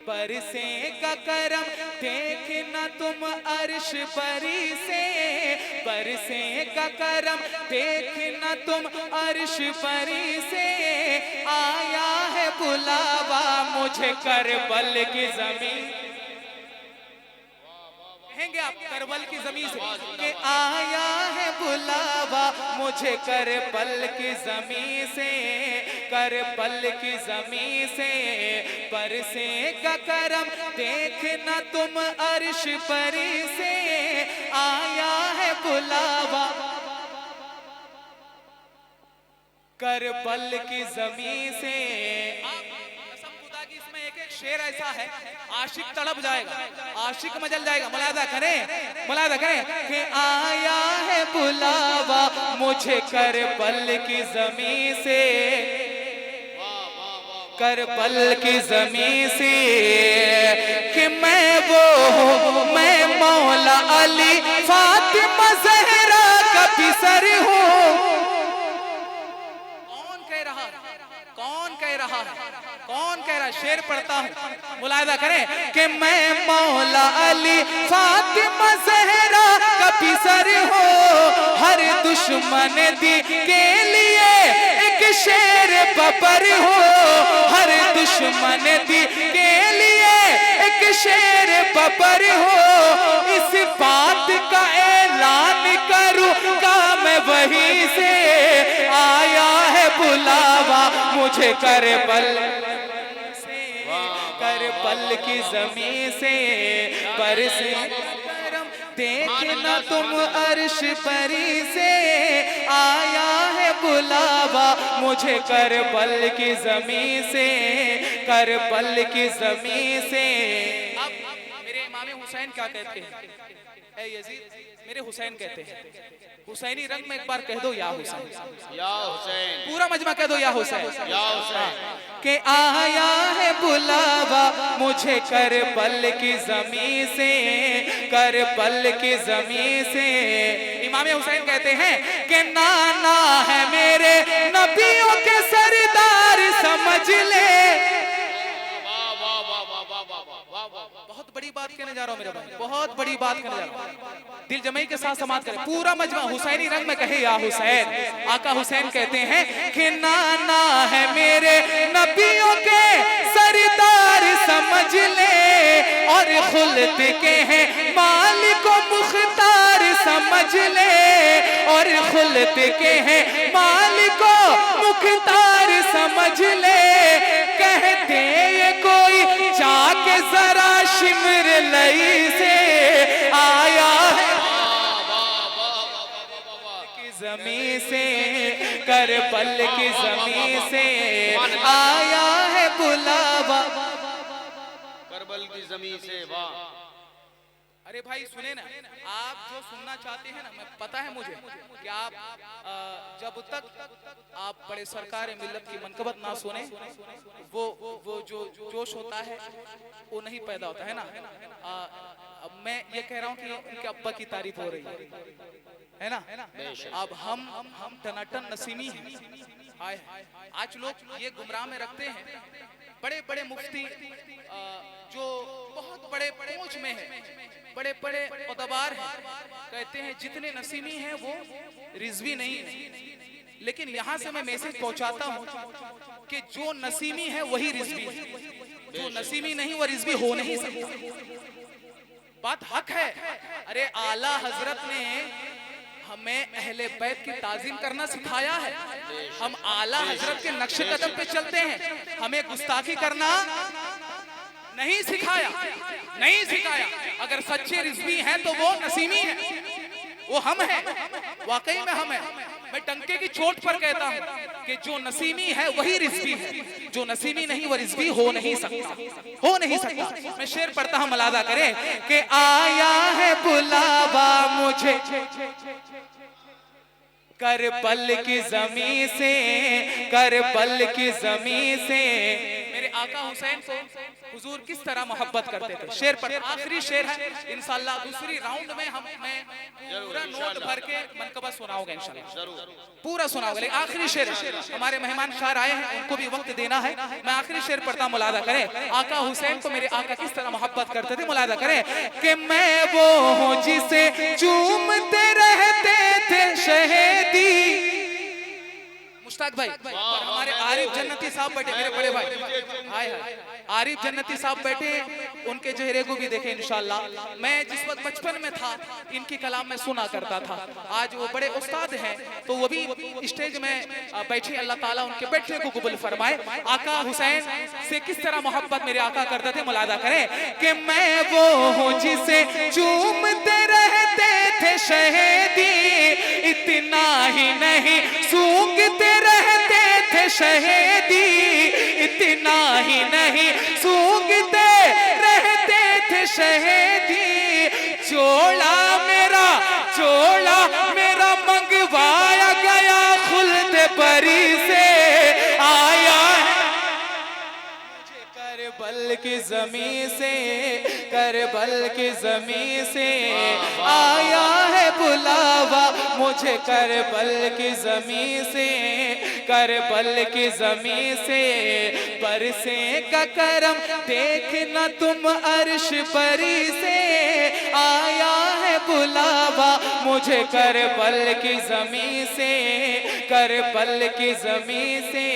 बरसे का करम देखना तुम अर्श परी से, बरसे का करम देखना तुम अर्श परी से। आया है बुलावा मुझे करबल की जमीन, कहेंगे आप करबल की जमीन से कि आया है बुलावा मुझे करबल की जमीन से, करबल की जमीन से। बरसे का करम देखना तुम अर्श परी से, आया है बुलावा करबल की जमीन से। इसमें एक एक शेर ऐसा है, आशिक तड़प जाएगा, आशिक मजल जाएगा। मुलादा करें, मुलादा करें कि आया है बुलावा मुझे करबल की जमीन से, करबल की जमीन से। कि मैं वो हूँ, मैं मौला अली फातिमा ज़हरा का पिसर हूँ। कौन कह रहा है, कौन कह रहा है, कौन कह रहा है? शेर पढ़ता हूँ, मुलाहिदा करें कि मैं मौला अली फातिमा ज़हरा का पिसर हूँ। हर दुश्मन दी के लिए एक शेर बबर हो, हर दुश्मन दी के लिए एक शेर बबर हो। इस बात का ऐलान करूँगा मैं वहीं से, आया है बुलावा मुझे करबल से, करबल की जमीन से। बरसे करम देखना तुम अर्श परी से, आया है बुलावा मुझे करबल की जमीन से, करबल की जमीन से। अब मेरे इमाम हुसैन क्या कहते हैं? ऐ यजीद, मेरे हुसैन कहते हैं, हुसैनी रंग में एक बार कह दो या हुसैन, या हुसैन। पूरा मजमा कह दो या हुसैन, या हुसैन। कि आया है बुलावा मुझे करबल की जमीन से, करबल की जमीन से। इमाम हुसैन कहते हैं कि नाना है मेरे नबियों के सरदार समझ ले। बहुत बड़ी बात कहने जा रहा हूं मेरे भाई, बहुत बड़ी बात कहने जा रहा हूं। दिल जमाई के साथ समाप्त करें, पूरा मजमा हुसैनी रंग में कहे या हुसैन। आका हुसैन कहते हैं कि नाना है मेरे नबियों के सरदार समझ ले, और खुल्द के हैं मालिक मुख्तार समझ ले, और खुल्द के हैं मालिक मुख्तार समझ ले। कहते ये कोई जाके जरा शिमर लई से, आया है की जमीन से, करबल की जमीन से। आया है बुलावा करबल की जमीन से। वाह! अरे भाई सुने ना, आप जो सुनना चाहते हैं ना, मैं पता है मुझे कि आप जब तक आप बड़े सरकार मिल्लत की मनकबत ना सुने, वो जो जोश होता है वो नहीं पैदा होता है ना। अब मैं ये कह रहा हूँ कि उनके अब्बा की तारीफ हो रही है ना। अब हम टनाटन नसीमी हैं। आज लोग ये गुमराह में रखते हैं, बड़े बड़े मुफ्ती जो बहुत बड़े पहुंच में है, बड़े बड़े उतबार हैं, कहते हैं जितने नसीमी हैं वो रिजवी नहीं है। लेकिन यहाँ से मैं मैसेज पहुंचाता हूँ कि जो नसीमी है वही रिजवी है, जो नसीमी नहीं वो रिजवी हो नहीं सकता। बात हक है। अरे आला हजरत ने हमें अहले बैत की ताजीम करना सिखाया है, हम आला हजरत के नक्शे कदम पे चलते हैं, हमें गुस्ताखी करना नहीं सिखाया, नहीं सिखाया। अगर सच्चे रिजवी हैं तो वो नसीमी है, वो हम हैं, वाकई में हम हैं। मैं टंके की चोट पर कहता हूँ कि जो नसीमी है वही रिजवी है, जो नसीमी नहीं वो रिजवी हो नहीं सकता, हो नहीं सकता। मैं शेर पढ़ता हूँ, मलादा करें कि आया है बुलावा मुझे करबल की जमीन से, करबल की जमीन से। मेरे आका हुसैन को हुजूर किस तरह मोहब्बत करते थे। शेर पर आखिरी शेर है इंशाल्लाह, दूसरी राउंड में मैं पूरा नोट भर के मनकबत सुनाऊंगा इंशाल्लाह, पूरा सुनाऊंगा। लेकिन आखिरी शेर, हमारे मेहमान शायर आए हैं, उनको भी वक्त देना है। मैं आखिरी शेर पढ़ता, मुलादा करें आका हुसैन को मेरे आका किस तरह मोहब्बत करते थे। मुलादा करें कि मैं वो हूँ जिसे चूमते रहते थे शहीदी। मुश्ताक भाई और हमारे आरिफ जन्नती साहब बैठे, मेरे बड़े भाई, हाय हाय, आरिफ जन्नती साहब बैठे, उनके चेहरे को भी देखें इंशाल्लाह। मैं जिस वक्त बचपन में था इनकी कलाम में सुना करता था, आज वो बड़े उस्ताद हैं तो वो भी स्टेज में बैठे, अल्लाह ताला उनके बैठने को कबूल फरमाए। आका हुसैन से किस तरह मोहब्बत मेरे आका करते थे, मुलादा करें कि मैं वो हूँ जिसे चूमते रहते थे शहीदी, इतना ही नहीं सूंघते रहते थे शहीदी, इतना ही नहीं सूंघते रहते थे शहीदी। चोला मेरा मंगवाया गया खुल्द बरी से, आया है मुझे करबल की ज़मीं से, करबल की ज़मीं से आया है बुलावा मुझे करबल की ज़मीं से, करबल की ज़मीं से बरसेगा करम देखना तुम अर्श परी से, आया है बुलावा मुझे करबल की ज़मीं से, करबल की ज़मीं से।